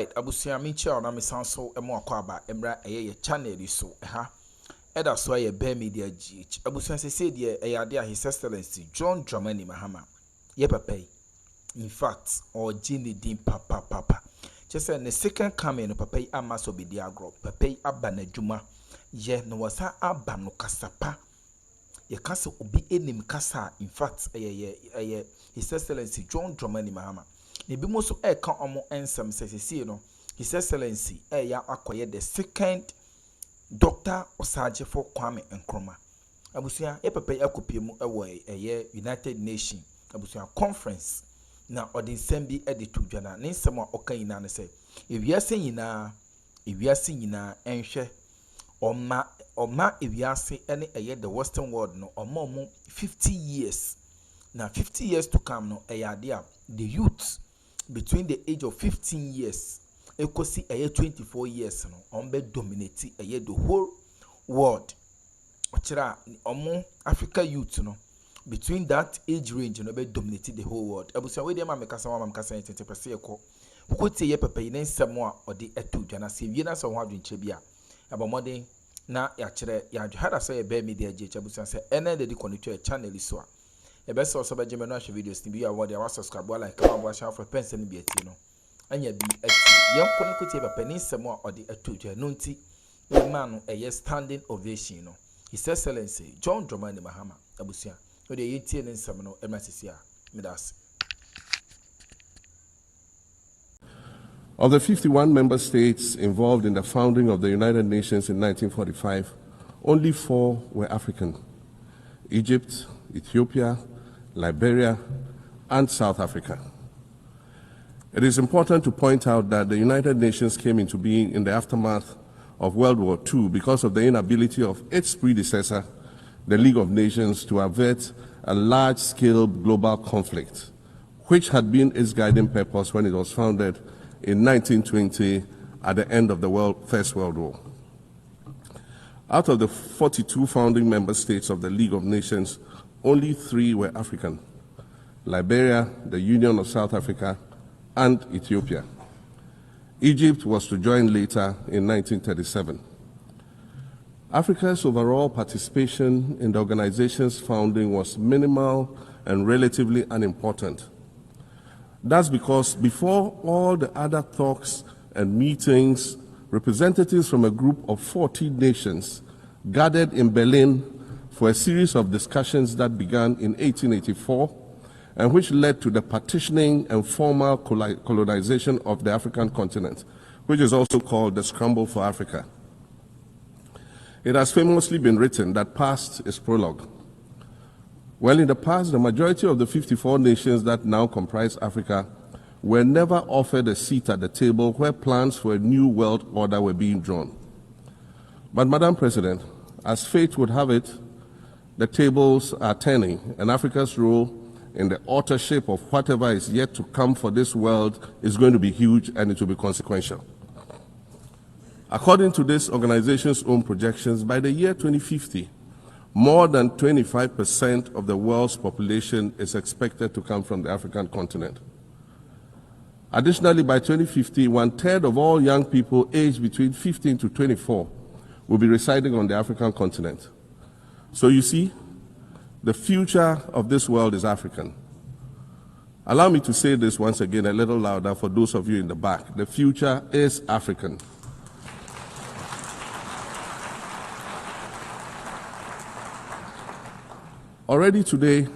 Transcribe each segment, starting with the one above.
Alright, abusia mincha na misanso emo akwaba emra eye channel so ha. Eda so ye bear media GH. Abusia se de ade His Excellency John Dramani Mahama. Ye papai. In fact, or Jini din papa. Just say the second coming papai amaso be the agro. Papai abana juma. Ye no wasa abano kasapa. Ye kasa obi enim kasa. In fact, His Excellency John Dramani Mahama. Ebi mo so ka omo ensem sesesi no His Excellency ya akoye the second Dr. Osaje for Kwame Akroma. Abusia e pepe akopie mu ewo United Nations abusia conference na odinsem bi editu dwana ne nsem a oka yina ne se ewiase nyina enhwe oma ewiase ene the western world no omo 50 years na 50 years to come no the youth between the age of 15 years ekosi 24 years no be dominate the whole world. Ochira omo Africa youth no between that age range no be dominate the whole world. Abusia we dey ma mekasa wa mekasa 20% ekọ kokotie ye pepe ne nsem a ode etu dwana se wie na so ho adwenche bia abomodin na ya kire ya hada say be media je abusia se ene de connect channel so a e be so be jeme no ahwe videos ni bi a wode wa subscribe wa like ka wa share for pense ni bi ati no anya bi ati yen kono kotie pepe ne nsem a ode etu dwana no nti e ma no eye standing ovation no His Excellency John Dramani Mahama abusia ode yetie ne nsem no e masisi a medas. Of the 51 member states involved in the founding of the United Nations in 1945, only 4 were African: Egypt, Ethiopia, Liberia, and South Africa. It is important to point out that the United Nations came into being in the aftermath of World War II because of the inability of its predecessor, the League of Nations, to avert a large-scale global conflict, which had been its guiding purpose when it was founded in 1920 at the end of the First World War. Out of the 42 founding member states of the League of Nations, only 3 were African: Liberia, the Union of South Africa, and Ethiopia. Egypt was to join later in 1937. Africa's overall participation in the organization's founding was minimal and relatively unimportant. That's because before all the other talks and meetings, representatives from a group of 40 nations gathered in Berlin for a series of discussions that began in 1884 and which led to the partitioning and formal colonization of the African continent, which is also called the Scramble for Africa. It has famously been written that past is prologue. Well, in the past, the majority of the 54 nations that now comprise Africa were never offered a seat at the table where plans for a new world order were being drawn. But, Madam President, as fate would have it, the tables are turning, and Africa's role in the authorship of whatever is yet to come for this world is going to be huge, and it will be consequential. According to this organization's own projections, by the year 2050, more than 25% of the world's population is expected to come from the African continent. Additionally, by 2050, 1/3 of all young people aged between 15 to 24 will be residing on the African continent. So you see, the future of this world is African. Allow me to say this once again a little louder for those of you in the back. The future is African. Already today,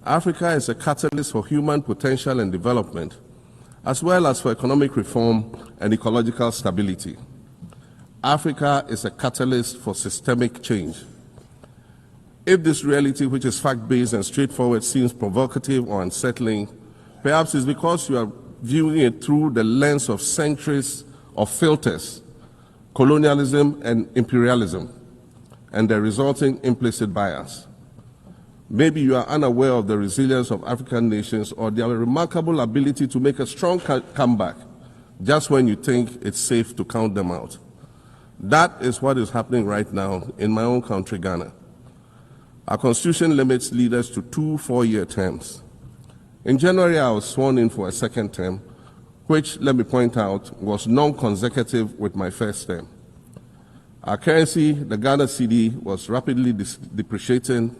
Africa is a catalyst for human potential and development, as well as for economic reform and ecological stability. Africa is a catalyst for systemic change. If this reality, which is fact-based and straightforward, seems provocative or unsettling, perhaps it's because you are viewing it through the lens of centuries of filters, colonialism and imperialism, and the resulting implicit bias. Maybe you are unaware of the resilience of African nations or their remarkable ability to make a strong comeback just when you think it's safe to count them out. That is what is happening right now in my own country, Ghana. Our constitution limits leaders to 2 4-year terms. In January, I was sworn in for a second term, which, let me point out, was non-consecutive with my first term. Our currency, the Ghana cedi, was rapidly depreciating,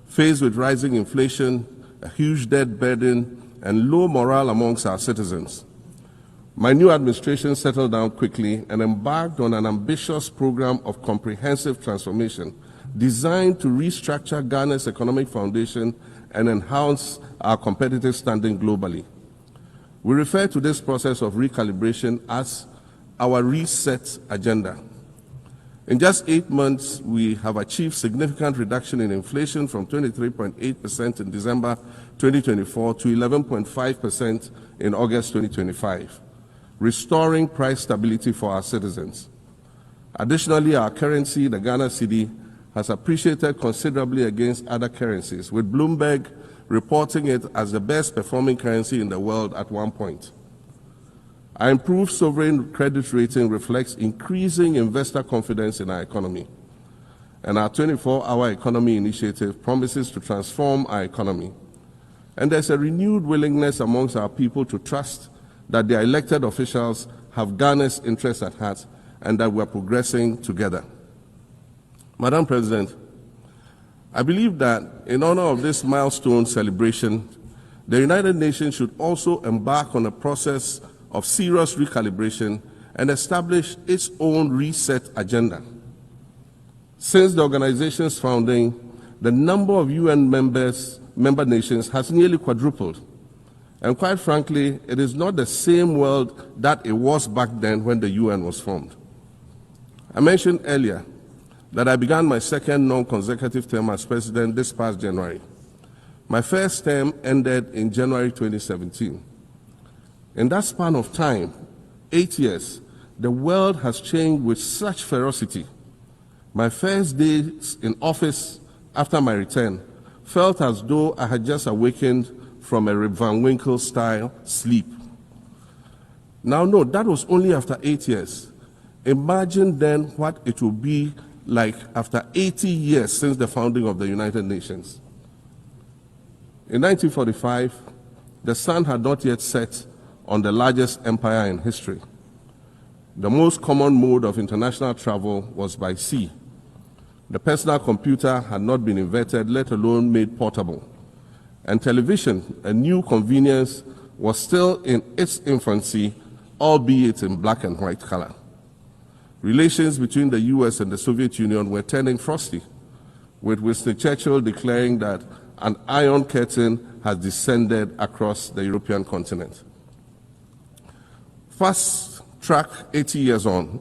faced with rising inflation, a huge debt burden, and low morale amongst our citizens. My new administration settled down quickly and embarked on an ambitious program of comprehensive transformation designed to restructure Ghana's economic foundation and enhance our competitive standing globally. We refer to this process of recalibration as our reset agenda. In just 8 months, we have achieved significant reduction in inflation from 23.8% in December 2024 to 11.5% in August 2025, restoring price stability for our citizens. Additionally, our currency, the Ghana cedi, has appreciated considerably against other currencies, with Bloomberg reporting it as the best performing currency in the world at one point. Our improved sovereign credit rating reflects increasing investor confidence in our economy, and our 24-hour economy initiative promises to transform our economy. And there's a renewed willingness amongst our people to trust that their elected officials have Ghana's interests at heart and that we're progressing together. Madam President, I believe that in honor of this milestone celebration, the United Nations should also embark on a process of serious recalibration and establish its own reset agenda. Since the organization's founding, the number of UN member nations has nearly quadrupled. And quite frankly, it is not the same world that it was back then when the UN was formed. I mentioned earlier that I began my second non-consecutive term as president this past January. My first term ended in January 2017. In that span of time, 8 years, the world has changed with such ferocity. My first days in office after my return felt as though I had just awakened from a Rip Van Winkle-style sleep. Now, no, that was only after 8 years. Imagine then what it will be like after 80 years since the founding of the United Nations. In 1945, the sun had not yet set on the largest empire in history. The most common mode of international travel was by sea. The personal computer had not been invented, let alone made portable. And television, a new convenience, was still in its infancy, albeit in black and white color. Relations between the US and the Soviet Union were turning frosty, with Winston Churchill declaring that an iron curtain has descended across the European continent. Fast track 80 years on,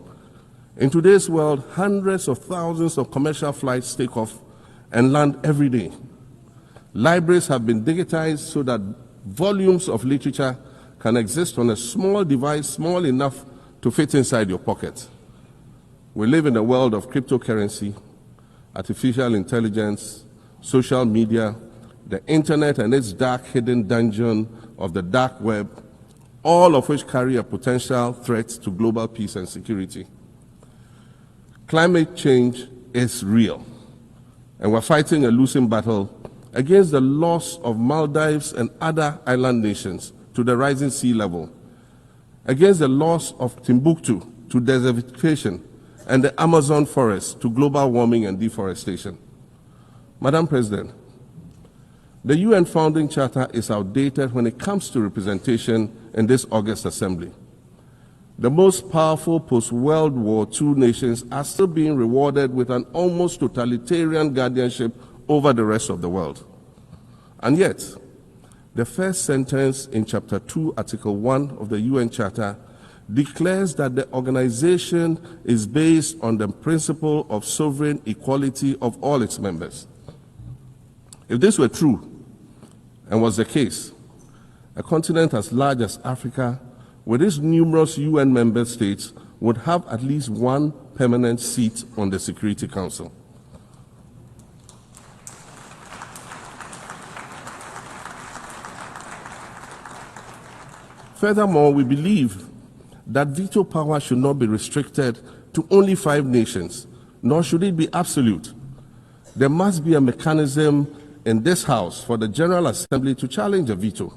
in today's world, hundreds of thousands of commercial flights take off and land every day. Libraries have been digitized so that volumes of literature can exist on a small device, small enough to fit inside your pocket. We live in a world of cryptocurrency, artificial intelligence, social media, the internet and its dark hidden dungeon of the dark web, all of which carry a potential threat to global peace and security. Climate change is real, and we're fighting a losing battle against the loss of Maldives and other island nations to the rising sea level, against the loss of Timbuktu to desertification and the Amazon forest to global warming and deforestation. Madam President, the UN Founding Charter is outdated when it comes to representation in this August Assembly. The most powerful post-World War II nations are still being rewarded with an almost totalitarian guardianship over the rest of the world. And yet, the first sentence in Chapter 2, Article 1 of the UN Charter declares that the organization is based on the principle of sovereign equality of all its members. If this were true, and was the case, a continent as large as Africa, with its numerous UN member states, would have at least one permanent seat on the Security Council. Furthermore, we believe that veto power should not be restricted to only 5 nations, nor should it be absolute. There must be a mechanism in this House for the General Assembly to challenge a veto.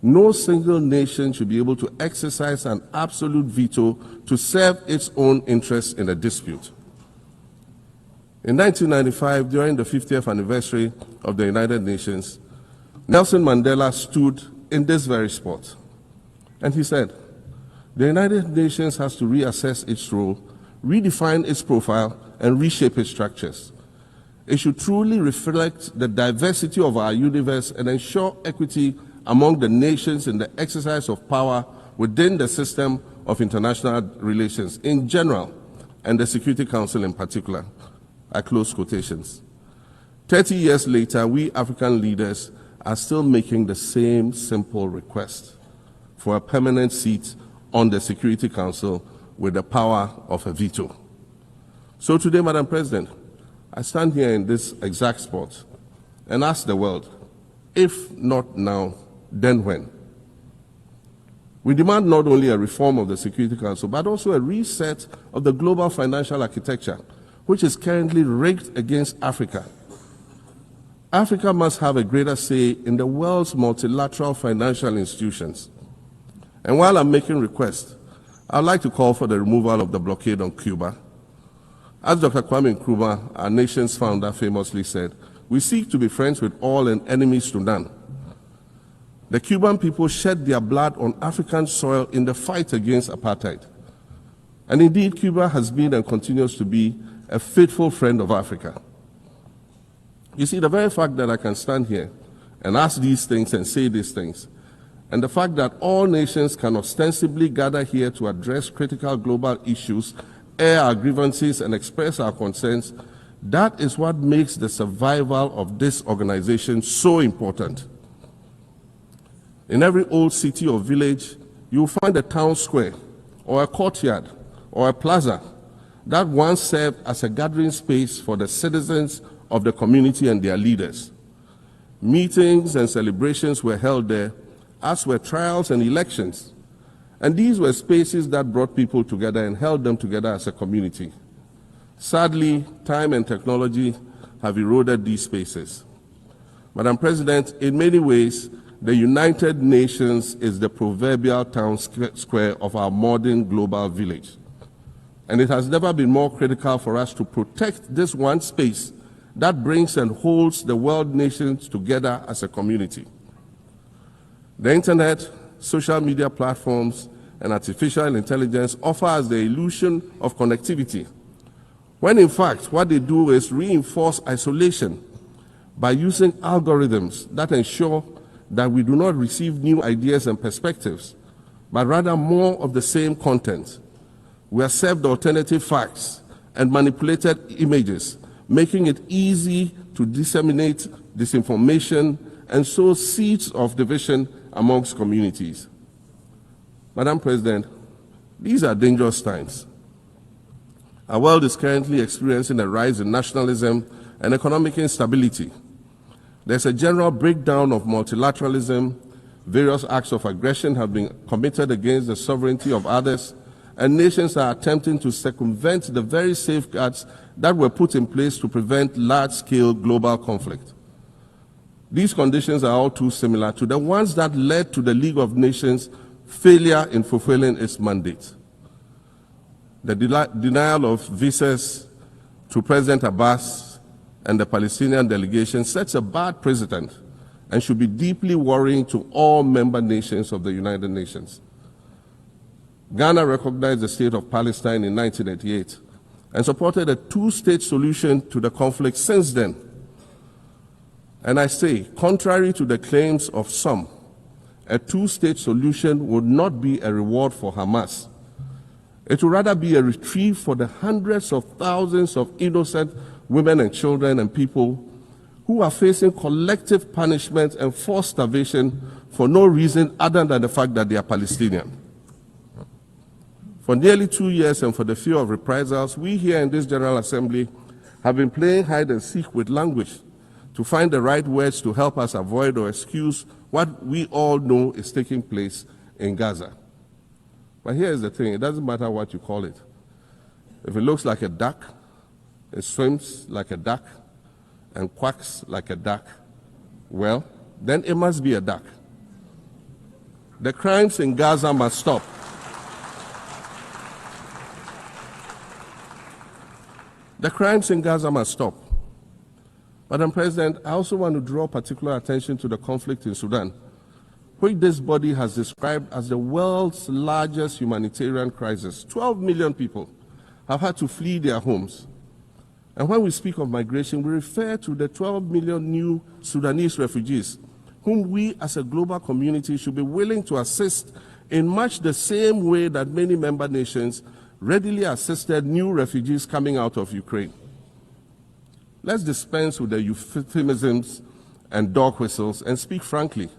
No single nation should be able to exercise an absolute veto to serve its own interests in a dispute. In 1995, during the 50th anniversary of the United Nations, Nelson Mandela stood in this very spot, and he said, "The United Nations has to reassess its role, redefine its profile, and reshape its structures. It should truly reflect the diversity of our universe and ensure equity among the nations in the exercise of power within the system of international relations in general and the Security Council in particular." I close quotations. 30 years later, we African leaders are still making the same simple request for a permanent seat on the Security Council with the power of a veto. So today, Madam President, I stand here in this exact spot and ask the world, if not now, then when? We demand not only a reform of the Security Council, but also a reset of the global financial architecture, which is currently rigged against Africa. Africa must have a greater say in the world's multilateral financial institutions. And while I'm making requests, I'd like to call for the removal of the blockade on Cuba. As Dr. Kwame Nkrumah, our nation's founder, famously said, "We seek to be friends with all and enemies to none." The Cuban people shed their blood on African soil in the fight against apartheid. And indeed, Cuba has been and continues to be a faithful friend of Africa. You see, the very fact that I can stand here and ask these things and say these things, and the fact that all nations can ostensibly gather here to address critical global issues, air our grievances, and express our concerns, that is what makes the survival of this organization so important. In every old city or village, you'll find a town square, or a courtyard, or a plaza that once served as a gathering space for the citizens of the community and their leaders. Meetings and celebrations were held there, as were trials and elections. And these were spaces that brought people together and held them together as a community. Sadly, time and technology have eroded these spaces. Madam President, in many ways, the United Nations is the proverbial town square of our modern global village. And it has never been more critical for us to protect this one space that brings and holds the world nations together as a community. The internet, social media platforms, and artificial intelligence offer us the illusion of connectivity, when in fact what they do is reinforce isolation by using algorithms that ensure that we do not receive new ideas and perspectives, but rather more of the same content. We are served alternative facts and manipulated images, making it easy to disseminate disinformation and sow seeds of division amongst communities. Madam President, these are dangerous times. Our world is currently experiencing a rise in nationalism and economic instability. There's a general breakdown of multilateralism. Various acts of aggression have been committed against the sovereignty of others, and nations are attempting to circumvent the very safeguards that were put in place to prevent large-scale global conflict. These conditions are all too similar to the ones that led to the League of Nations' failure in fulfilling its mandate. The denial of visas to President Abbas and the Palestinian delegation sets a bad precedent and should be deeply worrying to all member nations of the United Nations. Ghana recognized the state of Palestine in 1988 and supported a two-state solution to the conflict since then. And I say, contrary to the claims of some, a two-state solution would not be a reward for Hamas. It would rather be a reprieve for the hundreds of thousands of innocent women and children and people who are facing collective punishment and forced starvation for no reason other than the fact that they are Palestinian. For nearly 2 years and for the fear of reprisals, we here in this General Assembly have been playing hide and seek with language to find the right words to help us avoid or excuse what we all know is taking place in Gaza. But here's the thing, it doesn't matter what you call it. If it looks like a duck, it swims like a duck, and quacks like a duck, well, then it must be a duck. The crimes in Gaza must stop. The crimes in Gaza must stop. Madam President, I also want to draw particular attention to the conflict in Sudan, which this body has described as the world's largest humanitarian crisis. 12 million people have had to flee their homes. And when we speak of migration, we refer to the 12 million new Sudanese refugees, whom we as a global community should be willing to assist in much the same way that many member nations readily assisted new refugees coming out of Ukraine. Let's dispense with the euphemisms and dog whistles and speak frankly.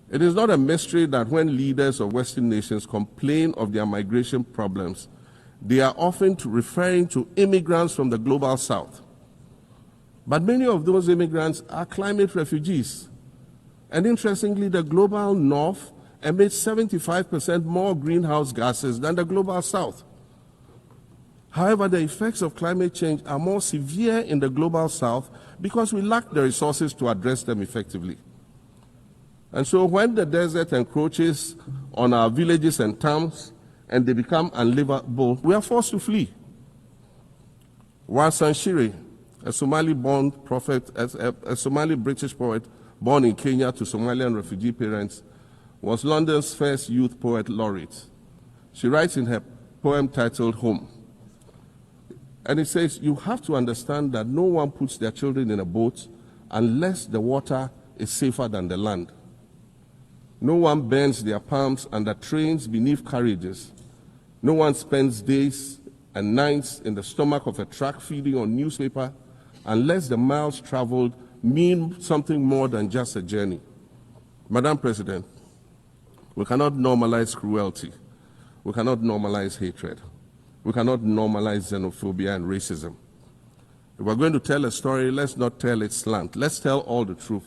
It is not a mystery that when leaders of Western nations complain of their migration problems, they are often referring to immigrants from the global south. But many of those immigrants are climate refugees. And interestingly, the global north emits 75% more greenhouse gases than the global south. However, the effects of climate change are more severe in the global south because we lack the resources to address them effectively. And so when the desert encroaches on our villages and towns and they become unlivable, we are forced to flee. Wassan Shire, a Somali-born prophet, a Somali-British poet born in Kenya to Somalian refugee parents, was London's first youth poet laureate. She writes in her poem titled Home. And it says, you have to understand that no one puts their children in a boat unless the water is safer than the land. No one bends their palms under trains beneath carriages. No one spends days and nights in the stomach of a truck feeding on newspaper unless the miles traveled mean something more than just a journey. Madam President, we cannot normalize cruelty. We cannot normalize hatred. We cannot normalize xenophobia and racism. If we're going to tell a story, let's not tell it slant. Let's tell all the truth.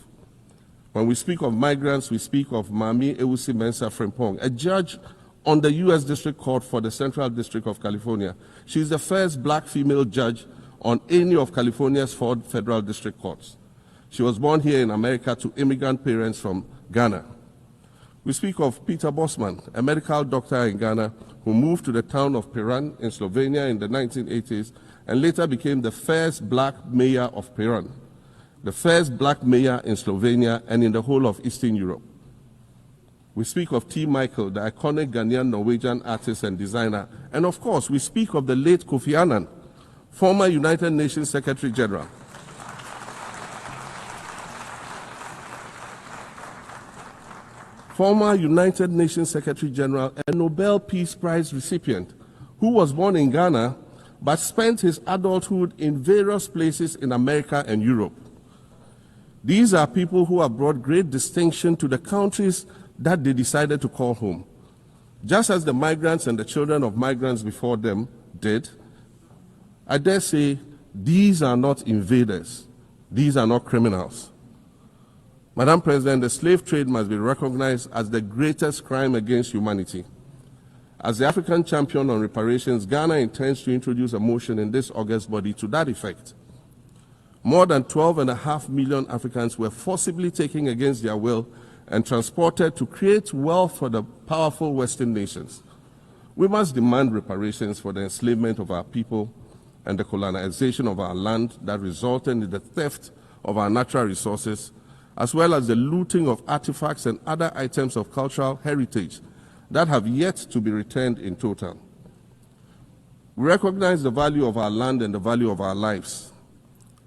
When we speak of migrants, we speak of Mami Ewusi Mensah Frimpong, a judge on the U.S. District Court for the Central District of California. She's the first black female judge on any of California's 4 federal district courts. She was born here in America to immigrant parents from Ghana. We speak of Peter Bosman, a medical doctor in Ghana who moved to the town of Piran in Slovenia in the 1980s and later became the first black mayor of Piran, the first black mayor in Slovenia and in the whole of Eastern Europe. We speak of T. Michael, the iconic Ghanaian Norwegian artist and designer. And of course, we speak of the late Kofi Annan, former United Nations Secretary General. Former United Nations Secretary General and Nobel Peace Prize recipient, who was born in Ghana but spent his adulthood in various places in America and Europe. These are people who have brought great distinction to the countries that they decided to call home. Just as the migrants and the children of migrants before them did, I dare say these are not invaders. These are not criminals. Madam President, the slave trade must be recognized as the greatest crime against humanity. As the African champion on reparations, Ghana intends to introduce a motion in this August body to that effect. More than 12.5 million Africans were forcibly taken against their will and transported to create wealth for the powerful Western nations. We must demand reparations for the enslavement of our people and the colonization of our land that resulted in the theft of our natural resources, as well as the looting of artifacts and other items of cultural heritage that have yet to be returned in total. We recognize the value of our land and the value of our lives,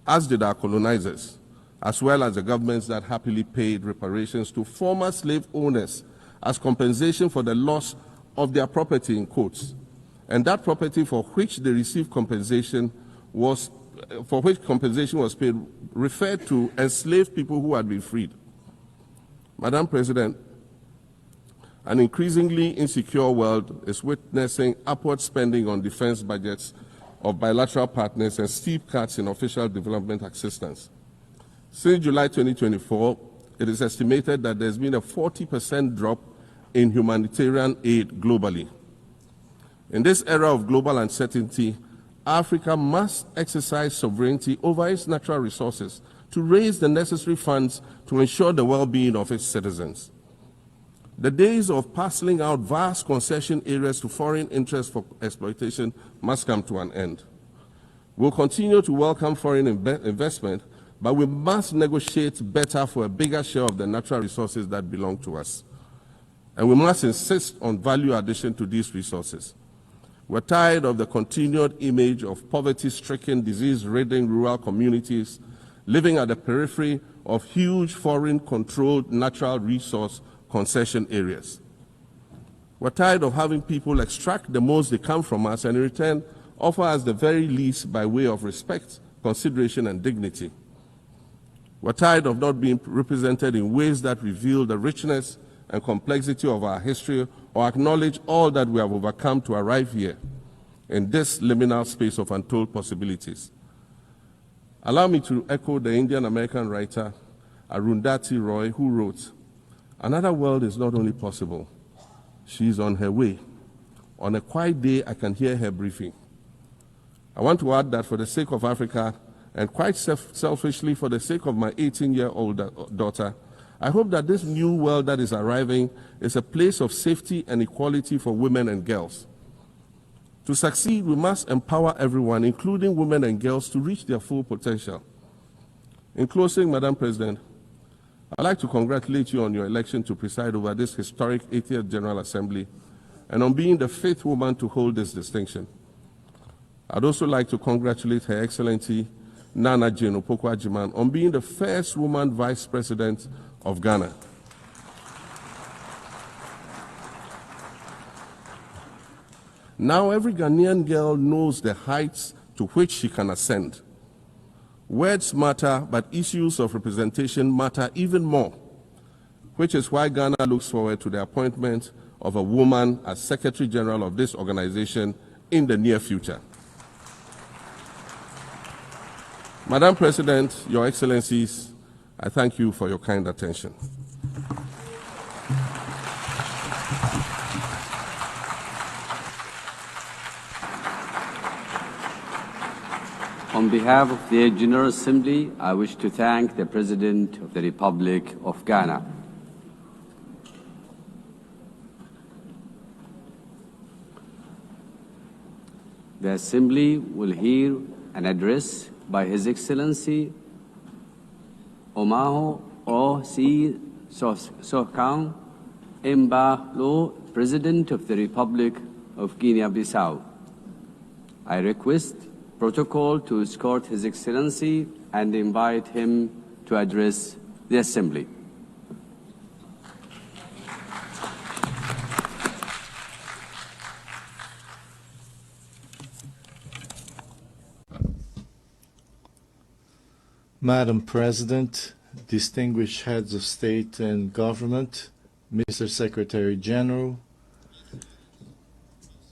as did our colonizers, as well as the governments that happily paid reparations to former slave owners as compensation for the loss of their property, in quotes, and that property for which they received compensation was paid referred to enslaved people who had been freed. Madam President, an increasingly insecure world is witnessing upward spending on defense budgets of bilateral partners and steep cuts in official development assistance. Since July 2024, it is estimated that there's been a 40% drop in humanitarian aid globally. In this era of global uncertainty, Africa must exercise sovereignty over its natural resources to raise the necessary funds to ensure the well-being of its citizens. The days of parceling out vast concession areas to foreign interests for exploitation must come to an end. We'll continue to welcome foreign investment, but we must negotiate better for a bigger share of the natural resources that belong to us. And we must insist on value addition to these resources. We're tired of the continued image of poverty-stricken, disease-ridden rural communities living at the periphery of huge foreign-controlled natural resource concession areas. We're tired of having people extract the most they can from us and in return offer us the very least by way of respect, consideration, and dignity. We're tired of not being represented in ways that reveal the richness and complexity of our history or acknowledge all that we have overcome to arrive here in this liminal space of untold possibilities. Allow me to echo the Indian-American writer Arundhati Roy, who wrote, "Another world is not only possible, she is on her way. On a quiet day, I can hear her breathing." I want to add that for the sake of Africa, and quite selfishly for the sake of my 18-year-old daughter, I hope that this new world that is arriving is a place of safety and equality for women and girls. To succeed, we must empower everyone, including women and girls, to reach their full potential. In closing, Madam President, I'd like to congratulate you on your election to preside over this historic 80th General Assembly and on being the 5th woman to hold this distinction. I'd also like to congratulate Her Excellency Nana Jane Opoku-Agyeman on being the first woman Vice President of Ghana. Now every Ghanaian girl knows the heights to which she can ascend. Words matter, but issues of representation matter even more, which is why Ghana looks forward to the appointment of a woman as Secretary General of this organization in the near future. Madam President, Your Excellencies, I thank you for your kind attention. On behalf of the General Assembly, I wish to thank the President of the Republic of Ghana. The Assembly will hear an address by His Excellency Omaho O.C. Sokang Embalo, President of the Republic of Guinea-Bissau. I request protocol to escort His Excellency and invite him to address the Assembly. Madam President, distinguished heads of state and government, Mr. Secretary General,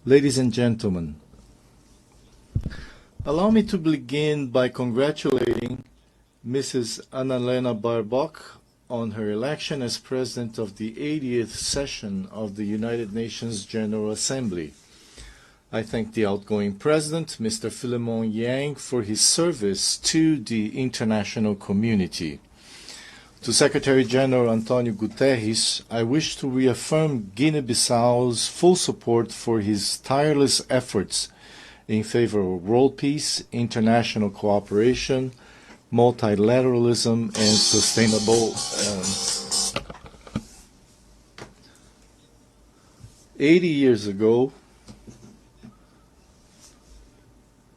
ladies and gentlemen, allow me to begin by congratulating Mrs. Annalena Baerbock on her election as President of the 80th session of the United Nations General Assembly. I thank the outgoing President, Mr. Philemon Yang, for his service to the international community. To Secretary General Antonio Guterres, I wish to reaffirm Guinea-Bissau's full support for his tireless efforts in favor of world peace, international cooperation, multilateralism, and sustainable 80 years ago,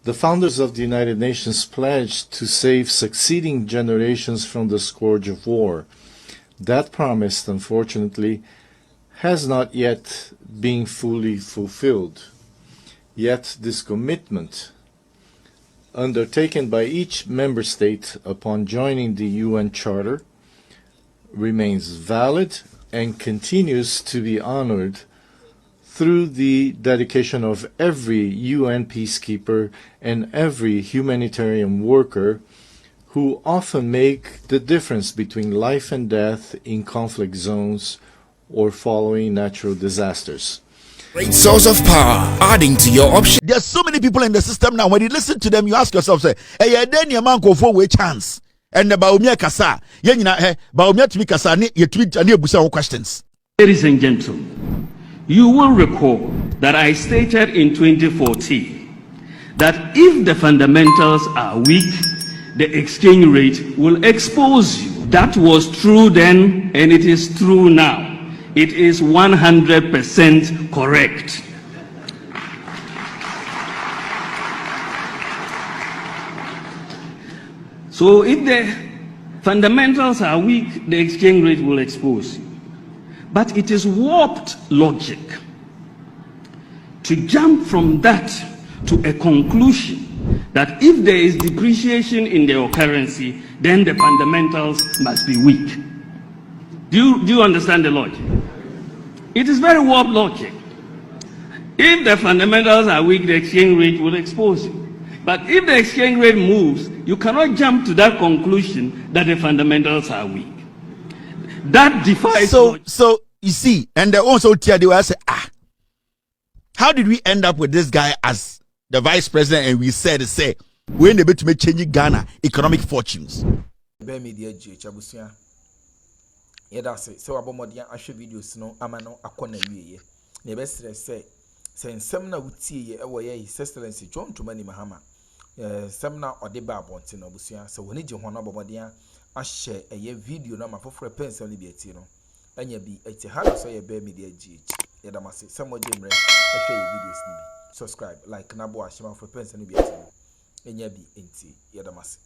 the founders of the United Nations pledged to save succeeding generations from the scourge of war. That promise, unfortunately, has not yet been fully fulfilled. Yet this commitment, undertaken by each member state upon joining the UN Charter, remains valid and continues to be honored through the dedication of every UN peacekeeper and every humanitarian worker who often make the difference between life and death in conflict zones or following natural disasters. Great source of power, adding to your option. There's so many people in the system now. When you listen to them, you ask yourself, say, hey, then your man go for a chance. And the Baumia Kasa, Yenina, Baumia to be Kasa, you tweet and you questions. Ladies and gentlemen, you will recall that I stated in 2014 that if the fundamentals are weak, the exchange rate will expose you. That was true then, and it is true now. It is 100% correct. So if the fundamentals are weak, the exchange rate will expose you. But it is warped logic to jump from that to a conclusion that if there is depreciation in your currency, then the fundamentals must be weak. Do you understand the logic? It is very warped logic. If the fundamentals are weak, the exchange rate will expose you. But if the exchange rate moves, you cannot jump to that conclusion that the fundamentals are weak. That defies. So you see, and they also tell they will say, how did we end up with this guy as the vice president? And we said, we're able to make changing Ghana economic fortunes. So abomodian ahwe videos no amano akona wiye na be say nsem na wutie ye ewo ye His Excellency John Dramani Mahama nsem na ode ba abonte no abusua so woni je ho no abomodian ahye eye video na mafoforo pensel ni bi ati no anya bi ati ha so ye be media gh ye da mase some of them ahwe ye videos ni bi subscribe like na bo ahye mafoforo pensel ni bi ati no anya bi enti ye da mase